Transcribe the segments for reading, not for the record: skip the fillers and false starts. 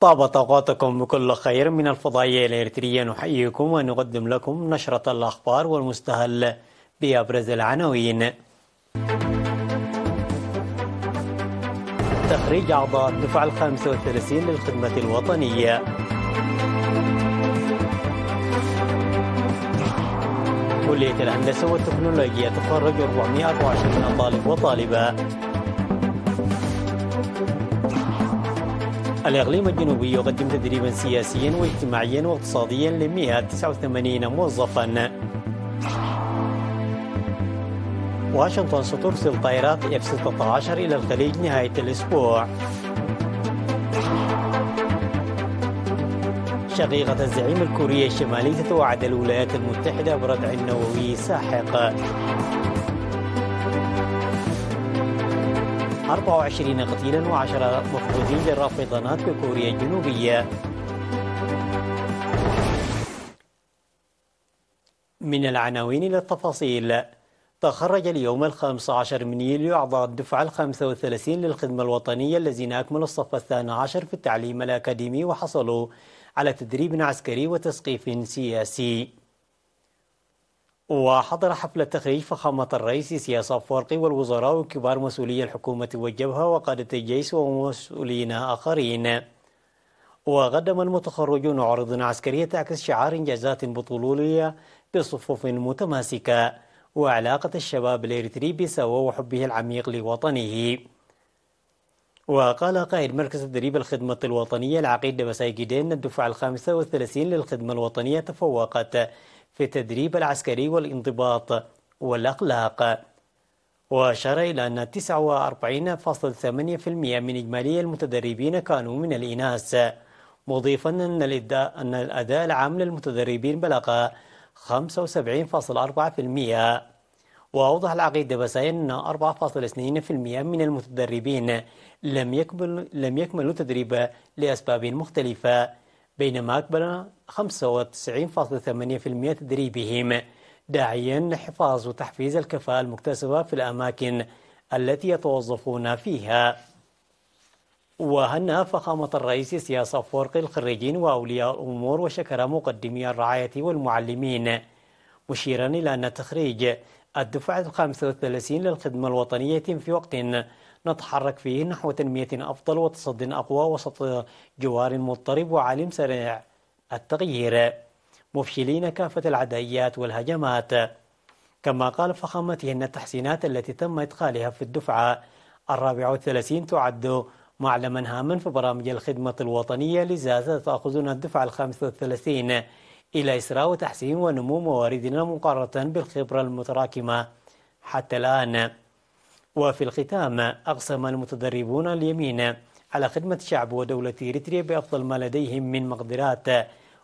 طابت أوقاتكم بكل خير من الفضائية الإريترية. نحييكم ونقدم لكم نشرة الأخبار والمستهل بأبرز العناوين. تخريج أعضاء الدفعة ال35 للخدمة الوطنية. كلية الهندسة والتكنولوجيا تخرج 424 طالب وطالبة. الإقليم الجنوبي يقدم تدريبا سياسيا واجتماعيا واقتصاديا ل 189 موظفا. واشنطن سترسل طائرات F-16 إلى الخليج نهاية الأسبوع. شقيقة الزعيم الكوري الشمالي تتوعد الولايات المتحدة بردع نووي ساحق. 24 قتيلا و10 مفقودين للرافضانات في كوريا الجنوبية. من العناوين إلى التفاصيل. تخرج اليوم 15 من يوليو أعضاء الدفعة 35 للخدمة الوطنية الذين أكملوا الصف 12 في التعليم الأكاديمي وحصلوا على تدريب عسكري وتثقيف سياسي. وحضر حفل التخريج فخامة الرئيس إسياس أفورقي والوزراء وكبار مسؤولي الحكومة والجبهة وقادة الجيش ومسؤولين آخرين. وقدم المتخرجون عروض عسكرية تعكس شعار إنجازات بطولية بصفوف متماسكة وعلاقة الشباب الإريتري بسوا وحبه العميق لوطنه. وقال قائد مركز تدريب الخدمة الوطنية العقيد دبسايقيدين الدفعة 35 للخدمة الوطنية تفوقت في التدريب العسكري والانضباط والأخلاق. وأشار إلى أن 49.8% من إجمالي المتدربين كانوا من الإناث، مضيفا أن الأداء العام للمتدربين بلغ 75.4%. وأوضح العقيد دبساي أن 4.2% من المتدربين لم يكملوا تدريب لأسباب مختلفة، بينما أكمل 95.8% تدريبهم، داعيا لحفاظ وتحفيز الكفاءة المكتسبة في الأماكن التي يتوظفون فيها. وهنأ فخامة الرئيس إسياس أفورقي الخريجين وأولياء الأمور وشكر مقدمي الرعاية والمعلمين، مشيرا إلى أن تخريج الدفعة 35 للخدمة الوطنية يتم في وقت نتحرك فيه نحو تنمية أفضل وتصد أقوى وسط جوار مضطرب وعالم سريع التغيير، مفشلين كافة العدائيات والهجمات. كما قال فخامته أن التحسينات التي تم إدخالها في الدفعة 34 تعد معلما هاما في برامج الخدمة الوطنية، لذا تأخذنا الدفعة 35 إلى إسراء وتحسين ونمو مواردنا مقارنة بالخبرة المتراكمة حتى الآن. وفي الختام أقسم المتدربون اليمين على خدمة شعب ودولة إريتريا بأفضل ما لديهم من مقدرات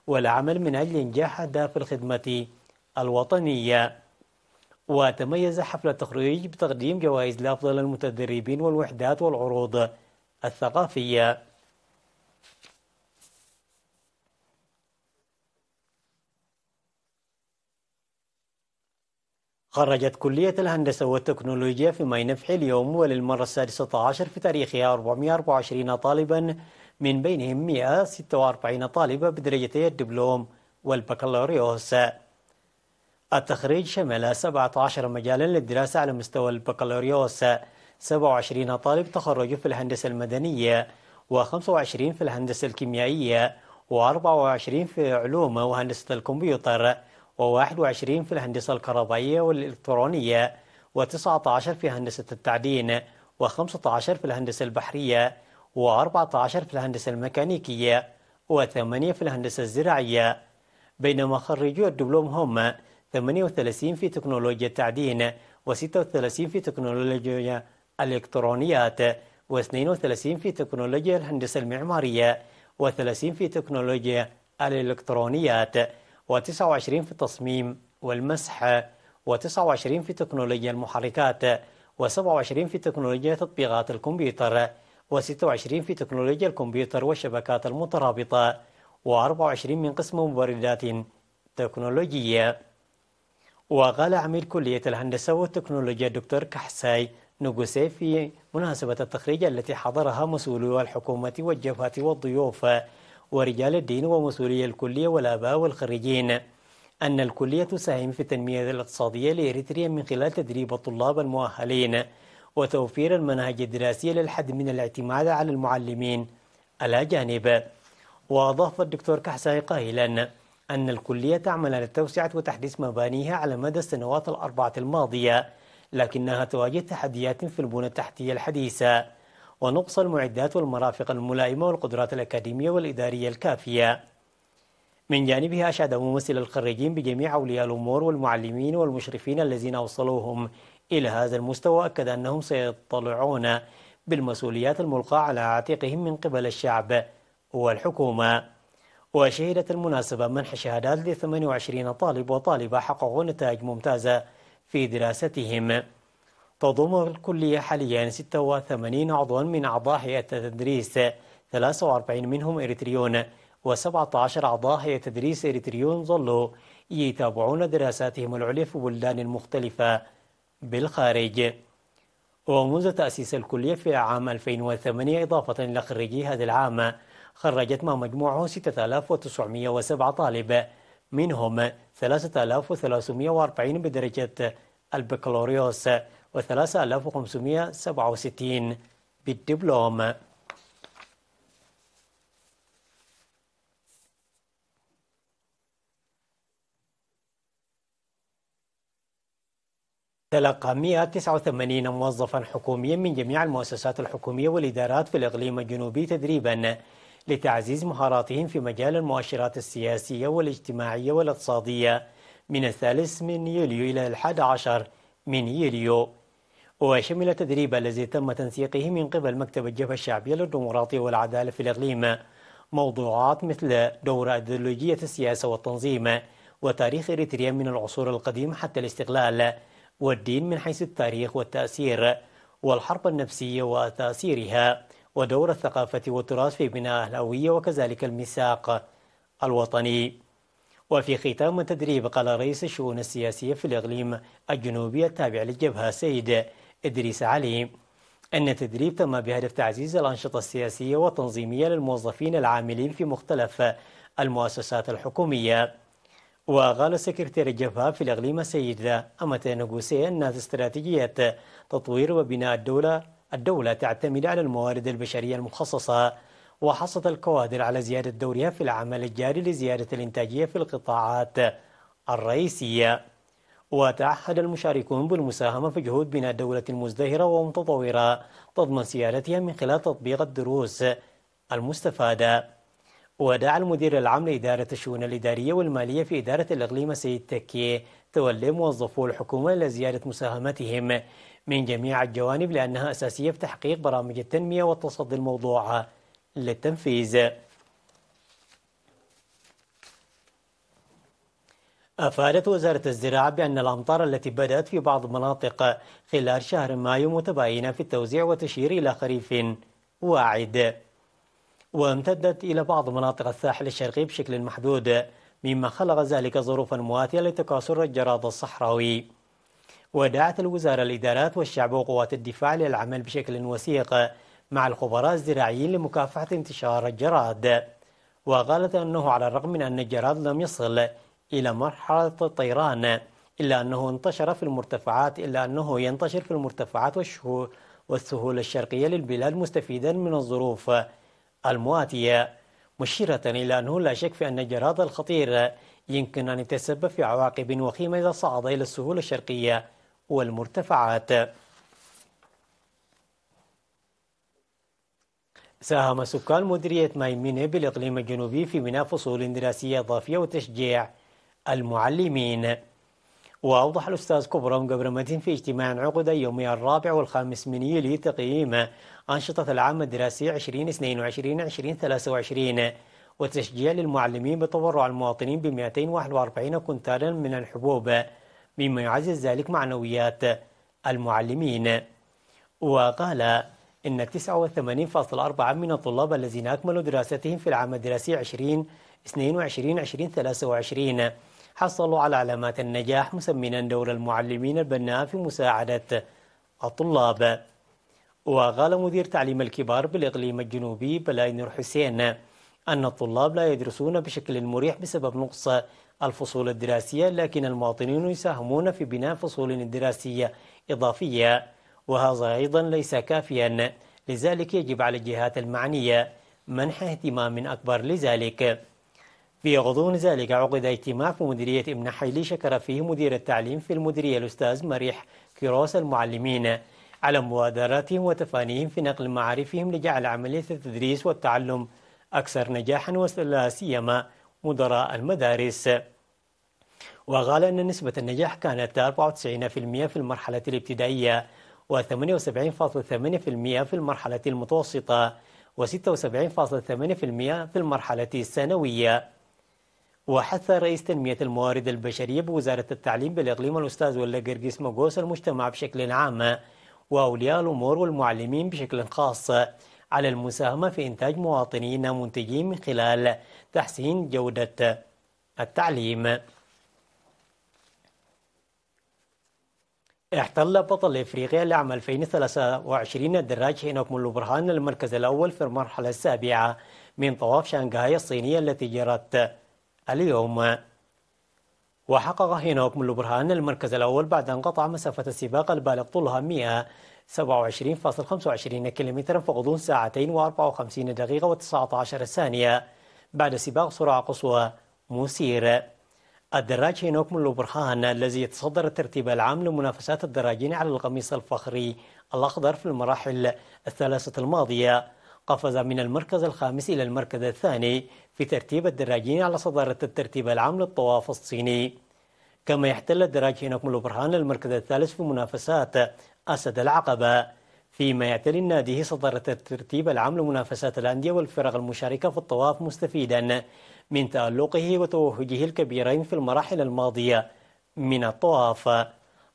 والعمل من أجل إنجاح أهداف الخدمة الوطنية. وتميز حفل التخريج بتقديم جوائز لأفضل المتدربين والوحدات والعروض الثقافية. خرجت كلية الهندسة والتكنولوجيا في ماي نفح اليوم وللمرة 16 في تاريخها 424 طالبا، من بينهم 146 طالبة بدرجتي الدبلوم والبكالوريوس. التخريج شمل 17 مجالا للدراسة على مستوى البكالوريوس، 27 طالب تخرجوا في الهندسة المدنية، و25 في الهندسة الكيميائية، و24 في علوم وهندسة الكمبيوتر، و21 في الهندسة الكهربائية والإلكترونية، و19 في هندسة التعدين، و15 في الهندسة البحرية، و14 في الهندسة الميكانيكية، و8 في الهندسة الزراعية. بينما خريجو الدبلوم هم 38 في تكنولوجيا التعدين، و36 في تكنولوجيا الإلكترونيات، و32 في تكنولوجيا الهندسة المعمارية، و30 في تكنولوجيا الإلكترونيات، و29 في التصميم والمسح، و29 في تكنولوجيا المحركات، و27 في تكنولوجيا تطبيقات الكمبيوتر، و26 في تكنولوجيا الكمبيوتر والشبكات المترابطة، و24 من قسم مبردات تكنولوجية. وقال عميد كلية الهندسة والتكنولوجيا الدكتور كحساي نوغوسي في مناسبة التخريج التي حضرها مسؤولو الحكومة والجبهة والضيوف ورجال الدين ومسؤولي الكلية والآباء والخريجين أن الكلية تساهم في التنمية الاقتصادية لإريتريا من خلال تدريب الطلاب المؤهلين وتوفير المناهج الدراسية للحد من الاعتماد على المعلمين الأجانب. وأضاف الدكتور كحساي قائلا أن الكلية تعمل على توسعة وتحديث مبانيها على مدى السنوات الأربعة الماضية، لكنها تواجه تحديات في البنى التحتية الحديثة ونقص المعدات والمرافق الملائمة والقدرات الأكاديمية والإدارية الكافية. من جانبه أشاد ممثل الخريجين بجميع أولياء الأمور والمعلمين والمشرفين الذين وصلوهم إلى هذا المستوى، أكد أنهم سيطلعون بالمسؤوليات الملقاة على عاتقهم من قبل الشعب والحكومة. وشهدت المناسبة منح شهادات ل 28 طالب وطالبة حققوا نتائج ممتازة في دراستهم. تضم الكلية حاليا 86 عضوا من أعضاء هيئة التدريس، 43 منهم إريتريون و17 أعضاء هيئة تدريس إريتريون ظلوا يتابعون دراساتهم العليا في بلدان مختلفة بالخارج. ومنذ تأسيس الكلية في عام 2008 إضافة إلى خريجي هذا العام، خرجت ما مجموعه 6907 طالب، منهم 3340 بدرجة البكالوريوس و3567 بالدبلوم. تلقى 189 موظفا حكوميا من جميع المؤسسات الحكومية والإدارات في الإقليم الجنوبي تدريبا لتعزيز مهاراتهم في مجال المؤشرات السياسية والاجتماعية والاقتصادية من 3 من يوليو إلى 11 من يوليو. وشمل التدريب الذي تم تنسيقه من قبل مكتب الجبهة الشعبية للديمقراطية والعدالة في الإقليم موضوعات مثل دور أيديولوجية السياسة والتنظيم، وتاريخ إريتريا من العصور القديمة حتى الاستقلال، والدين من حيث التاريخ والتأثير، والحرب النفسية وتأثيرها، ودور الثقافة والتراث في بناء الهوية، وكذلك الميثاق الوطني. وفي ختام التدريب قال رئيس الشؤون السياسية في الإقليم الجنوبي التابع للجبهة سيد إدريس علي أن التدريب تم بهدف تعزيز الأنشطة السياسية والتنظيمية للموظفين العاملين في مختلف المؤسسات الحكومية. وقال سكرتير الجبهة في الإقليم السيد أمت نغوسي أن استراتيجية تطوير وبناء الدولة تعتمد على الموارد البشرية المخصصة وحصد الكوادر على زيادة دورها في العمل الجاري لزيادة الإنتاجية في القطاعات الرئيسية. وتعهد المشاركون بالمساهمة في جهود بناء دولة مزدهرة ومتطورة تضمن سيادتها من خلال تطبيق الدروس المستفادة. ودعا المدير العام لإدارة الشؤون الإدارية والمالية في إدارة الإقليم سيد تكي تولي موظفو الحكومة إلى زيادة مساهمتهم من جميع الجوانب لأنها أساسية في تحقيق برامج التنمية والتصدي الموضوع للتنفيذ. أفادت وزارة الزراعة بأن الأمطار التي بدأت في بعض المناطق خلال شهر مايو متباينة في التوزيع وتشير إلى خريف واعد، وامتدت إلى بعض مناطق الساحل الشرقي بشكل محدود، مما خلق ذلك ظروفا مواتية لتكاثر الجراد الصحراوي. ودعت الوزارة الإدارات والشعب وقوات الدفاع للعمل بشكل وثيق مع الخبراء الزراعيين لمكافحة انتشار الجراد. وقالت أنه على الرغم من أن الجراد لم يصل إلى مرحلة الطيران إلا أنه ينتشر في المرتفعات والسهول الشرقية للبلاد مستفيدا من الظروف المواتية، مشيرة إلى أنه لا شك في أن الجراد الخطير يمكن أن يتسبب في عواقب وخيمة إذا صعد إلى السهول الشرقية والمرتفعات. ساهم سكان مديرية مايمينة بالإقليم الجنوبي في بناء فصول دراسية إضافية وتشجيع المعلمين. وأوضح الأستاذ كبرم قبرمتين في اجتماع عقد يومي 4 و5 من يوليو تقييم أنشطة العام الدراسي 2022-2023 وتشجيع للمعلمين بتبرع المواطنين ب 241 كنتالا من الحبوب، مما يعزز ذلك معنويات المعلمين. وقال إن 89.4% من الطلاب الذين أكملوا دراستهم في العام الدراسي 2022-2023 حصلوا على علامات النجاح، مثمنا دور المعلمين البناء في مساعدة الطلاب. وقال مدير تعليم الكبار بالإقليم الجنوبي بلاي نور حسين أن الطلاب لا يدرسون بشكل مريح بسبب نقص الفصول الدراسية، لكن المواطنين يساهمون في بناء فصول دراسية إضافية، وهذا أيضا ليس كافيا، لذلك يجب على الجهات المعنية منح اهتمام أكبر لذلك. في غضون ذلك عقد اجتماع في مديرية ابن حيلي شكر فيه مدير التعليم في المديرية الأستاذ مريح كيروس المعلمين على مبادراتهم وتفانيهم في نقل معارفهم لجعل عملية التدريس والتعلم أكثر نجاحا، ولا سيما مدراء المدارس. وقال أن نسبة النجاح كانت 94% في المرحلة الابتدائية، و78.8% في المرحلة المتوسطة، و76.8% في المرحلة الثانوية. وحث رئيس تنمية الموارد البشرية بوزارة التعليم بالإقليم الأستاذ ولا قرقيس مقوس المجتمع بشكل عام وأولياء الأمور والمعلمين بشكل خاص على المساهمة في إنتاج مواطنين منتجين من خلال تحسين جودة التعليم. احتل بطل إفريقيا لعام 2023 الدراج هينوك مولو برهان المركز الأول في المرحلة السابعة من طواف شانغهاي الصينية التي جرت اليوم. وحقق هينوك مولو برهان المركز الأول بعد أن قطع مسافة السباق البالغ طولها 127.25 كيلومترا في غضون 2 و54 دقيقة و19 ثانية بعد سباق سرعة قصوى مثير. الدراج هينوك مولو برهان الذي يتصدر الترتيب العام لمنافسات الدراجين على القميص الفخري الأخضر في المراحل الثلاثة الماضية قفز من المركز الخامس إلى المركز الثاني في ترتيب الدراجين على صدارة الترتيب العام للطواف الصيني. كما يحتل الدراج هينوك مولو برهان المركز الثالث في منافسات أسد العقبة، فيما يعتلي ناديه صدارة الترتيب العام لمنافسات الأندية والفرق المشاركة في الطواف، مستفيدا من تألقه وتوهجه الكبيرين في المراحل الماضية من الطواف.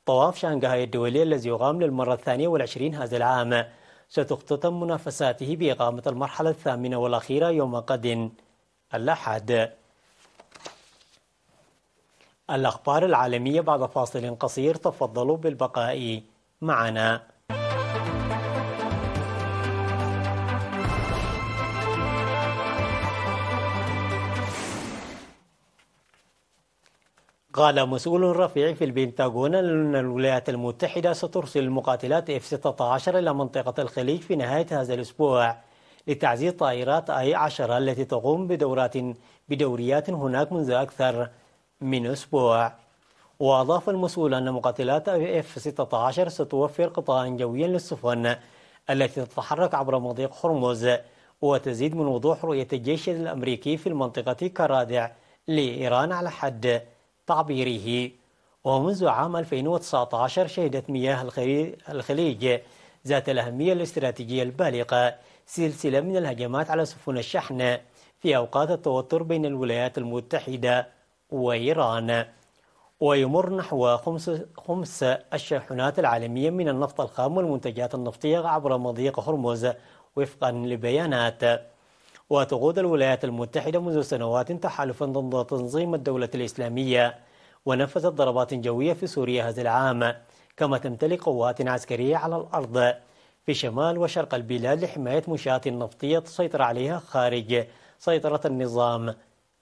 طواف شانغهاي الدولي الذي يقام للمرة 22 هذا العام ستختتم منافساته بإقامة المرحلة الثامنة والأخيرة يوم غد الأحد. الأخبار العالمية بعد فاصل قصير، تفضلوا بالبقاء معنا. قال مسؤول رفيع في البنتاغون أن الولايات المتحدة سترسل المقاتلات F-16 إلى منطقة الخليج في نهاية هذا الأسبوع لتعزيز طائرات I-10 التي تقوم بدوريات هناك منذ أكثر من أسبوع. وأضاف المسؤول أن مقاتلات F-16 ستوفر قطاعا جويا للسفن التي تتحرك عبر مضيق هرمز، وتزيد من وضوح رؤية الجيش الأمريكي في المنطقة كرادع لإيران على حد تعبيره. ومنذ عام 2019 شهدت مياه الخليج ذات الأهمية الاستراتيجية البالغة سلسلة من الهجمات على سفن الشحن في أوقات التوتر بين الولايات المتحدة وإيران. ويمر نحو خمس الشاحنات العالمية من النفط الخام والمنتجات النفطية عبر مضيق هرمز وفقا لبيانات. وتقود الولايات المتحدة منذ سنوات تحالفا ضد تنظيم الدولة الإسلامية، ونفذت ضربات جوية في سوريا هذا العام، كما تمتلك قوات عسكرية على الأرض في شمال وشرق البلاد لحماية منشآت نفطية تسيطر عليها خارج سيطرة النظام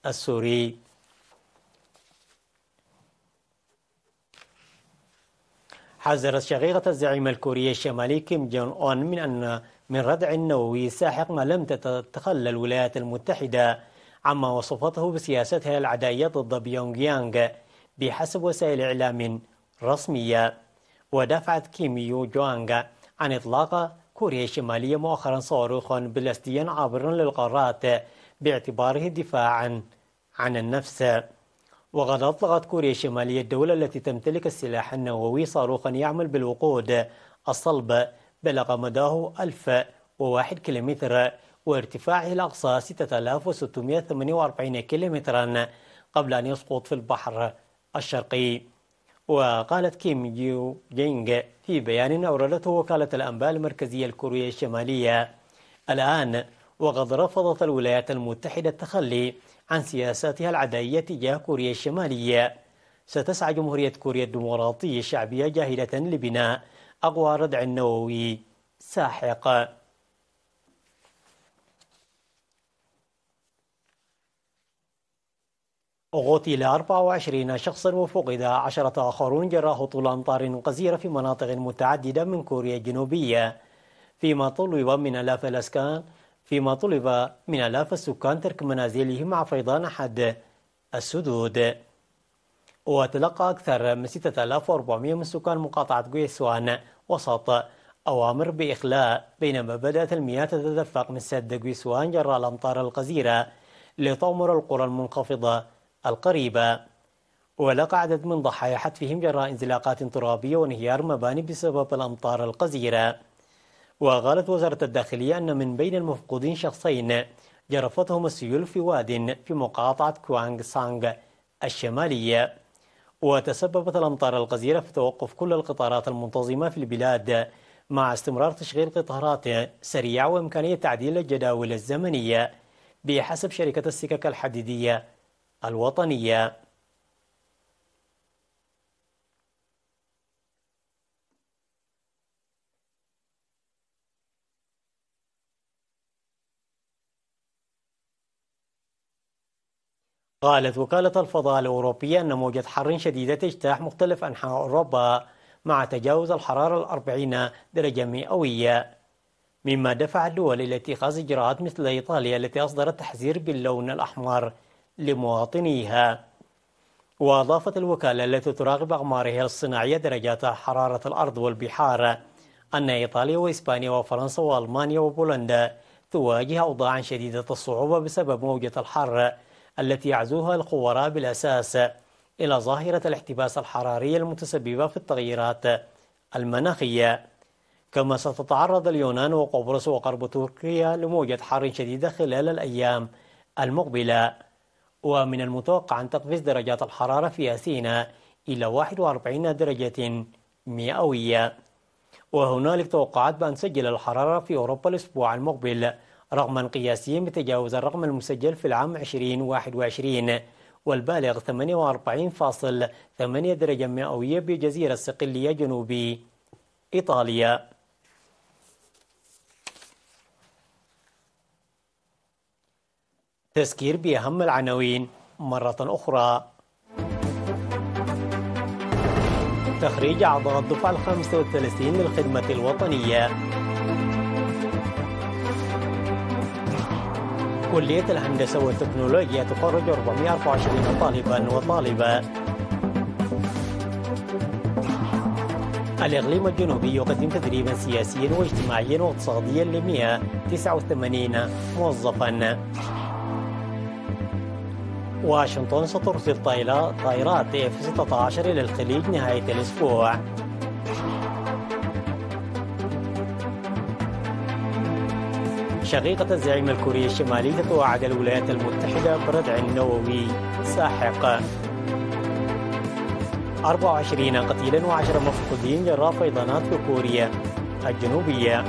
السوري. حذرت شقيقة الزعيم الكوري الشمالي كيم جون أون من ردع نووي ساحق ما لم تتخلى الولايات المتحدة عما وصفته بسياستها العدائية ضد بيونغ يانغ بحسب وسائل إعلام رسمية. ودافعت كيم يو جوانغ عن إطلاق كوريا الشمالية مؤخرا صاروخا بلاستيا عابرا للقارات باعتباره دفاعا عن النفس. وقد أطلقت كوريا الشمالية الدولة التي تمتلك السلاح النووي صاروخا يعمل بالوقود الصلب بلغ مداه 1001 كيلومتر وارتفاعه الأقصى 6648 كيلومترا قبل أن يسقط في البحر الشرقي. وقالت كيم يو جينغ في بيان أوردته وكالة الأنباء المركزية الكورية الشمالية: الآن وقد رفضت الولايات المتحدة التخلي عن سياساتها العدائية تجاه كوريا الشمالية، ستسعى جمهورية كوريا الديمقراطية الشعبية جاهدة لبناء أقوى ردع نووي ساحق. قتل 24 شخصا وفقد 10 آخرون جراء هطول أمطار غزيرة في مناطق متعددة من كوريا الجنوبية، فيما طلب من آلاف السكان ترك منازلهم مع فيضان أحد السدود. وتلقى أكثر من 6400 من سكان مقاطعة غويسوان وسط أوامر بإخلاء، بينما بدأت المياه تتدفق من سد غويسوان جراء الأمطار الغزيرة لتغمر القرى المنخفضة القريبة. ولقى عدد من ضحايا حتفهم جراء انزلاقات ترابية وانهيار مباني بسبب الأمطار الغزيرة. وقالت وزارة الداخلية أن من بين المفقودين شخصين جرفتهم السيول في واد في مقاطعة كوانغ سانغ الشمالية. وتسببت الأمطار الغزيرة في توقف كل القطارات المنتظمة في البلاد، مع استمرار تشغيل قطارات سريعة وإمكانية تعديل الجداول الزمنية بحسب شركة السكك الحديدية الوطنية. قالت وكالة الفضاء الأوروبية أن موجة حر شديدة تجتاح مختلف أنحاء أوروبا مع تجاوز الحرارة 40 درجة مئوية، مما دفع الدول إلى اتخاذ إجراءات مثل إيطاليا التي أصدرت تحذير باللون الأحمر لمواطنيها. وأضافت الوكالة التي تراقب أقمارها الصناعية درجات حرارة الأرض والبحار أن إيطاليا وإسبانيا وفرنسا وألمانيا وبولندا تواجه أوضاعا شديدة الصعوبة بسبب موجة الحر التي يعزوها الخبراء بالأساس إلى ظاهرة الاحتباس الحراري المتسببة في التغييرات المناخية. كما ستتعرض اليونان وقبرص وغرب تركيا لموجة حر شديدة خلال الأيام المقبلة، ومن المتوقع أن تقفز درجات الحرارة في أثينا إلى 41 درجة مئوية. وهنالك توقعات بأن تسجل الحرارة في أوروبا الأسبوع المقبل رقما قياسيا بتجاوز الرقم المسجل في العام 2021 والبالغ 48.8 درجة مئوية بجزيرة صقلية جنوب إيطاليا. تذكير بأهم العناوين مرة أخرى. تخريج أعضاء الدفعة 35 للخدمة الوطنية. كلية الهندسة والتكنولوجيا تخرج 424 طالبا وطالبة. الإقليم الجنوبي يقدم تدريبا سياسيا واجتماعيا واقتصاديا ل 189 موظفا. واشنطن سترسل طائرات F-16 إلى الخليج نهاية الأسبوع. شقيقة الزعيم الكوري الشمالي تتوعد الولايات المتحدة بردع نووي ساحق. 24 قتيلا و10 مفقودين جراء فيضانات في كوريا الجنوبية.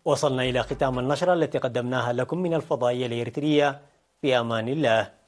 وصلنا إلى ختام النشرة التي قدمناها لكم من الفضائية الإريترية. في أمان الله.